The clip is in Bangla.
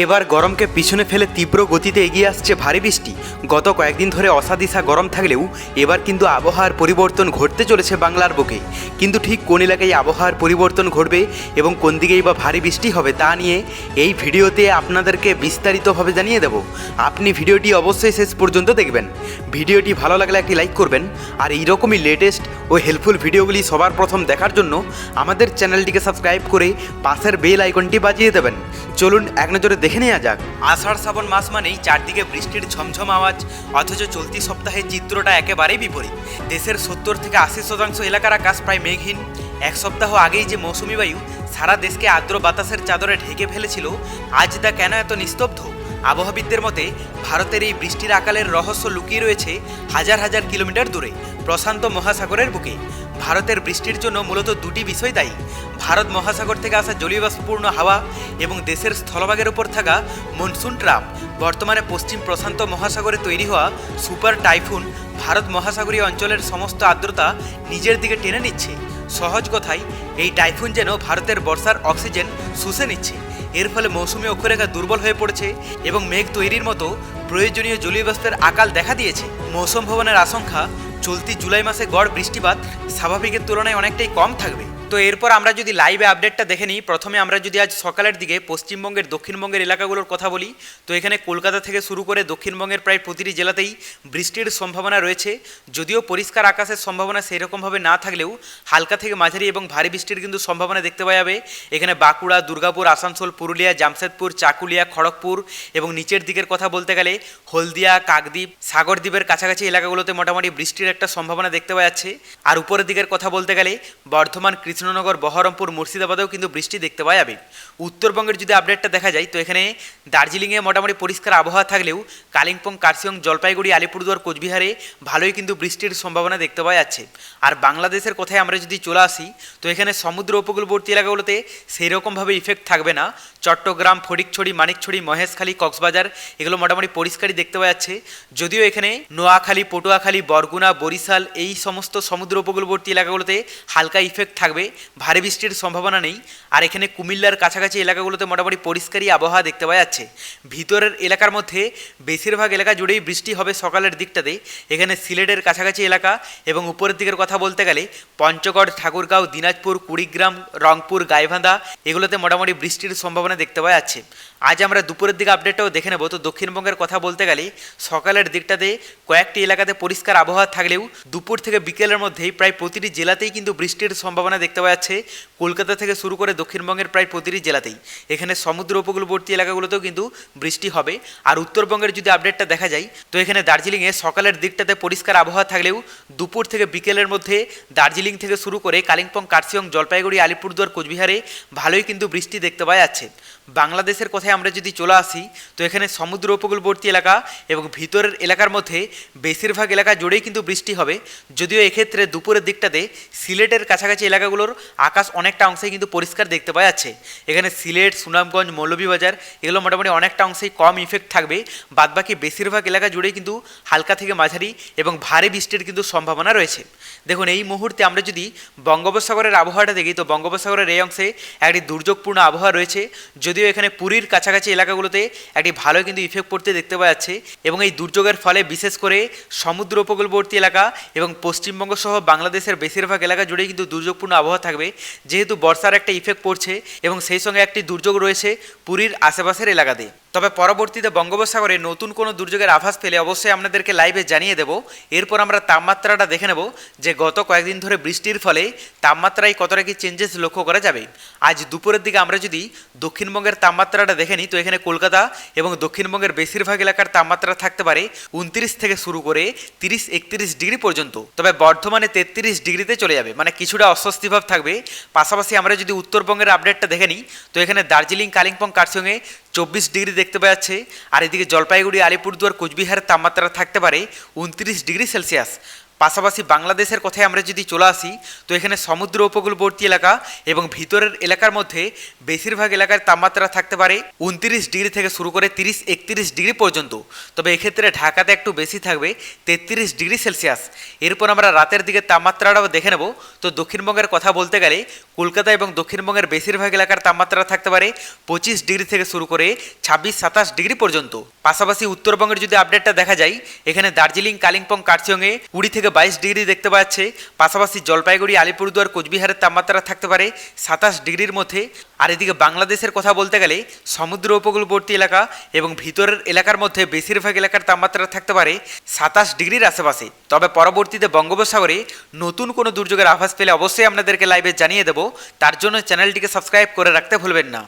এবার গরমকে পিছনে ফেলে তীব্র গতিতে এগিয়ে আসছে ভারী বৃষ্টি। গত কয়েকদিন ধরে অসাদিসা গরম থাকলেও এবার কিন্তু আবহাওয়ার পরিবর্তন ঘটতে চলেছে বাংলার বুকে। কিন্তু ঠিক কোন এলাকায় আবহাওয়ার পরিবর্তন ঘটবে এবং কোন দিকেই বা ভারী বৃষ্টি হবে তা নিয়ে এই ভিডিওতে আপনাদেরকে বিস্তারিতভাবে জানিয়ে দেব। আপনি ভিডিওটি অবশ্যই শেষ পর্যন্ত দেখবেন। ভিডিওটি ভালো লাগলে একটি লাইক করবেন, আর এইরকমই লেটেস্ট ও হেল্পফুল ভিডিওগুলি সবার প্রথম দেখার জন্য আমাদের চ্যানেলটিকে সাবস্ক্রাইব করে পাশের বেল আইকনটি বাজিয়ে দেবেন। চলুন এক নজরে দেখে নেওয়া যাক। আষাঢ় শ্রাবণ মাস মানেই চারদিকে বৃষ্টির ঝমঝম আওয়াজ, অথচ চলতি সপ্তাহের চিত্রটা একেবারেই বিপরীত। দেশের 70 থেকে 80% এলাকার আকাশ প্রায় মেঘহীন। এক সপ্তাহ আগেই যে মৌসুমি বায়ু সারা দেশকে আর্দ্র বাতাসের চাদরে ঢেকে ফেলেছিল, আজ তা কেন এত নিস্তব্ধ? আবহাওয়াবিদদের মতে ভারতের এই বৃষ্টির আকালের রহস্য লুকিয়ে রয়েছে হাজার হাজার কিলোমিটার দূরে প্রশান্ত মহাসাগরের বুকে। ভারতের বৃষ্টির জন্য মূলত দুটি বিষয় দায়ী: ভারত মহাসাগর থেকে আসা জলীয়বাষ্পপূর্ণ হাওয়া এবং দেশের স্থলভাগের উপর থাকা মনসুন ট্রাপ। বর্তমানে পশ্চিম প্রশান্ত মহাসাগরে তৈরি হওয়া সুপার টাইফুন ভারত মহাসাগরীয় অঞ্চলের সমস্ত আর্দ্রতা নিজের দিকে টেনে নিচ্ছে। সহজ কথায়, এই টাইফুন যেন ভারতের বর্ষার অক্সিজেন শুষে নিচ্ছে। এর ফলে মৌসুমী অক্ষরেখা দুর্বল হয়ে পড়েছে এবং মেঘ তৈরির মতো প্রয়োজনীয় জলীয়বাষ্পের আকাল দেখা দিয়েছে। মৌসুম ভবনের আশঙ্কা, চলতি জুলাই মাসে গড় বৃষ্টিপাত স্বাভাবিকের তুলনায় অনেকটাই কম থাকবে। তো এরপর আমরা যদি লাইভে আপডেটটা দেখে নিই, প্রথমে আমরা যদি আজ সকালের দিকে পশ্চিমবঙ্গের দক্ষিণবঙ্গের এলাকাগুলোর কথা বলি, তো এখানে কলকাতা থেকে শুরু করে দক্ষিণবঙ্গের প্রায় প্রতিটি জেলাতেই বৃষ্টির সম্ভাবনা রয়েছে। যদিও পরিষ্কার আকাশের সম্ভাবনা সেরকমভাবে না থাকলেও হালকা থেকে মাঝারি এবং ভারী বৃষ্টির কিন্তু সম্ভাবনা দেখতে পাওয়া যাবে। এখানে বাঁকুড়া, দুর্গাপুর, আসানসোল, পুরুলিয়া, জামশেদপুর, চাকুলিয়া, খড়গপুর এবং নিচের দিকের কথা বলতে গেলে হলদিয়া, কাকদ্বীপ, সাগরদ্বীপের কাছাকাছি এলাকাগুলোতে মোটামুটি বৃষ্টির একটা সম্ভাবনা দেখতে পাওয়া যাচ্ছে। আর উপরের দিকের কথা বলতে গেলে বর্ধমান, কৃষ্ণনগর, বহরমপুর, মুর্শিদাবাদেও কিন্তু বৃষ্টি দেখতে পাওয়া যাবে। উত্তরবঙ্গের যদি আপডেটটা দেখা যায়, তো এখানে দার্জিলিংয়ে মোটামুটি পরিষ্কার আবহাওয়া থাকলেও কালিম্পং, কার্শিয়ং, জলপাইগুড়ি, আলিপুরদুয়ার, কোচবিহারে ভালোই কিন্তু বৃষ্টির সম্ভাবনা দেখতে পাওয়া যাচ্ছে। আর বাংলাদেশের কথায় আমরা যদি চলে আসি, তো এখানে সমুদ্র উপকূলবর্তী এলাকাগুলোতে সেই রকমভাবে ইফেক্ট থাকবে না। চট্টগ্রাম, ফটিকছড়ি, মানিকছড়ি, মহেশখালী, কক্সবাজার এগুলো মোটামুটি পরিষ্কারই দেখতে পাওয়া যাচ্ছে। যদিও এখানে নোয়াখালী, পটুয়াখালী, বরগুনা, বরিশাল এই সমস্ত সমুদ্র উপকূলবর্তী এলাকাগুলোতে হালকা ইফেক্ট থাকবে, ভারী বৃষ্টির সম্ভাবনা নেই। আর এখানে কুমিল্লার কাছাকাছি এলাকাগুলোতে মোটামুটি পরিষ্কারই আবহাওয়া দেখতে পাওয়া যাচ্ছে। ভিতরের এলাকার মধ্যে বেশিরভাগ এলাকা জুড়েই বৃষ্টি হবে সকালের দিকটাতে। এখানে সিলেটের কাছাকাছি এলাকা এবং উপরের দিকের কথা বলতে গেলে পঞ্চগড়, ঠাকুরগাঁও, দিনাজপুর, কুড়িগ্রাম, রংপুর, গাইবান্ধা এগুলোতে মোটামুটি বৃষ্টির সম্ভাবনা দেখতে পাওয়া যাচ্ছে। আজ আমরা দুপুরের দিকে আপডেটটাও দেখে নেব। তো দক্ষিণবঙ্গের কথা বলতে গেলে সকালের দিকটাতে কয়েকটি এলাকাতে পরিষ্কার আবহাওয়া থাকলেও দুপুর থেকে বিকেলের মধ্যেই প্রায় প্রতিটি জেলাতেই কিন্তু বৃষ্টির সম্ভাবনা দেখতে পাওয়া যাচ্ছে। কলকাতা থেকে শুরু করে দক্ষিণবঙ্গের প্রায় প্রতিটি জেলাতেই। এখানে সমুদ্র উপকূলবর্তী এলাকাগুলোতেও কিন্তু বৃষ্টি হবে। আর উত্তরবঙ্গের যদি আপডেটটা দেখা যায়, তো এখানে দার্জিলিংয়ে সকালের দিকটাতে পরিষ্কার আবহাওয়া থাকলেও দুপুর থেকে বিকেলের মধ্যে দার্জিলিং থেকে শুরু করে কালিম্পং, কার্শিয়ং, জলপাইগুড়ি, আলিপুরদুয়ার, কোচবিহারে ভালোই কিন্তু বৃষ্টি দেখতে পাওয়া যাচ্ছে। বাংলাদেশের কথায় আমরা যদি চলে আসি, তো এখানে সমুদ্র উপকূলবর্তী এলাকা এবং ভিতরের এলাকার মধ্যে বেশিরভাগ এলাকা জুড়েই কিন্তু বৃষ্টি হবে। যদিও এক্ষেত্রে দুপুরের দিকটাতে সিলেটের কাছাকাছি এলাকাগুলোর আকাশ অনেকটা অংশেই কিন্তু পরিষ্কার দেখতে পাওয়া যাচ্ছে। এখানে সিলেট, সুনামগঞ্জ, মৌলভীবাজার এগুলো মোটামুটি অনেকটা অংশেই কম ইফেক্ট থাকবে। বাদবাকি বেশিরভাগ এলাকা জুড়েই কিন্তু হালকা থেকে মাঝারি এবং ভারী বৃষ্টির কিন্তু সম্ভাবনা রয়েছে। দেখুন, এই মুহূর্তে আমরা যদি বঙ্গোপসাগরের আবহাওয়াটা দেখি, তো বঙ্গোপসাগরের এই অংশে একটি দুর্যোগপূর্ণ আবহাওয়া রয়েছে। যদিও এখানে পুরীর কাছাকাছি এলাকাগুলোতে একটি ভালো কিন্তু ইফেক্ট পড়তে দেখতে পাওয়া যাচ্ছে এবং এই দুর্যোগের ফলে বিশেষ করে সমুদ্র উপকূলবর্তী এলাকা এবং পশ্চিমবঙ্গ সহ বাংলাদেশের বেশিরভাগ এলাকা জুড়েই কিন্তু দুর্যোগপূর্ণ আবহাওয়া থাকবে, যেহেতু বর্ষার একটা ইফেক্ট পড়ছে এবং সেই সঙ্গে একটি দুর্যোগ রয়েছে পুরীর আশেপাশের এলাকাতে। তবে পরবর্তীতে বঙ্গোপসাগরে নতুন কোনো দুর্যোগের আভাস পেলে অবশ্যই আপনাদেরকে লাইভে জানিয়ে দেব। এরপর আমরা তাপমাত্রাটা দেখে নেব যে গত কয়েকদিন ধরে বৃষ্টির ফলে তাপমাত্রায় কতটা কি চেঞ্জেস লক্ষ্য করা যাবে। আজ দুপুরের দিকে আমরা যদি দক্ষিণবঙ্গের তাপমাত্রাটা দেখে নিই, তো এখানে কলকাতা এবং দক্ষিণবঙ্গের বেশিরভাগ এলাকার তাপমাত্রা থাকতে পারে 29 থেকে শুরু করে 30-31 ডিগ্রি পর্যন্ত। তবে বর্ধমানে 33 ডিগ্রিতে চলে যাবে, মানে কিছুটা অস্বস্তিভাব থাকবে। পাশাপাশি আমরা যদি উত্তরবঙ্গের আপডেটটা দেখে নিই, তো এখানে দার্জিলিং, কালিম্পং, কার্শিয়ংয়ে 24 ডিগ্রি দেখতে পাওয়া যাচ্ছে। আর এদিকে জলপাইগুড়ি, আলিপুরদুয়ার, কোচবিহারের তাপমাত্রা থাকতে পারে 29 ডিগ্রি সেলসিয়াস। পাশাপাশি বাংলাদেশের কথায় আমরা যদি চলে আসি তো এখানে সমুদ্র উপকূলবর্তী এলাকা এবং ভিতরের এলাকার মধ্যে বেশিরভাগ এলাকার তাপমাত্রা থাকতে পারে 29 ডিগ্রি থেকে শুরু করে 30-31 ডিগ্রি পর্যন্ত। তবে এক্ষেত্রে ঢাকাতে একটু বেশি থাকবে 33 ডিগ্রি সেলসিয়াস। এরপর আমরা রাতের দিকে তাপমাত্রাটাও দেখে নেব। তো দক্ষিণবঙ্গের কথা বলতে গেলে কলকাতা এবং দক্ষিণবঙ্গের বেশিরভাগ এলাকার তাপমাত্রা থাকতে পারে 25 ডিগ্রি থেকে শুরু করে 26-27 ডিগ্রি পর্যন্ত। পাশাপাশি উত্তরবঙ্গের যদি আপডেটটা দেখা যায় এখানে দার্জিলিং, কালিম্পং, কার্চিয়ংয়ে 20 থেকে 22 ডিগ্রি দেখতে পাচ্ছে। পাশাপাশি জলপাইগুড়ি, আলিপুরদুয়ার, কোচবিহারের তাপমাত্রা থাকতে পারে 27 ডিগ্রির মধ্যে। আর এদিকে বাংলাদেশের কথা বলতে গেলে সমুদ্র উপকূলবর্তী এলাকা এবং ভিতরের এলাকার মধ্যে বেশিরভাগ এলাকার তাপমাত্রা থাকতে পারে 27 ডিগ্রির আশেপাশে। তবে পরবর্তীতে বঙ্গোপসাগরে নতুন কোনো দুর্যোগের আভাস পেলে অবশ্যই আপনাদেরকে লাইভে জানিয়ে দেবো। তার জন্য চ্যানেলটিকে সাবস্ক্রাইব করে রাখতে ভুলবেন না।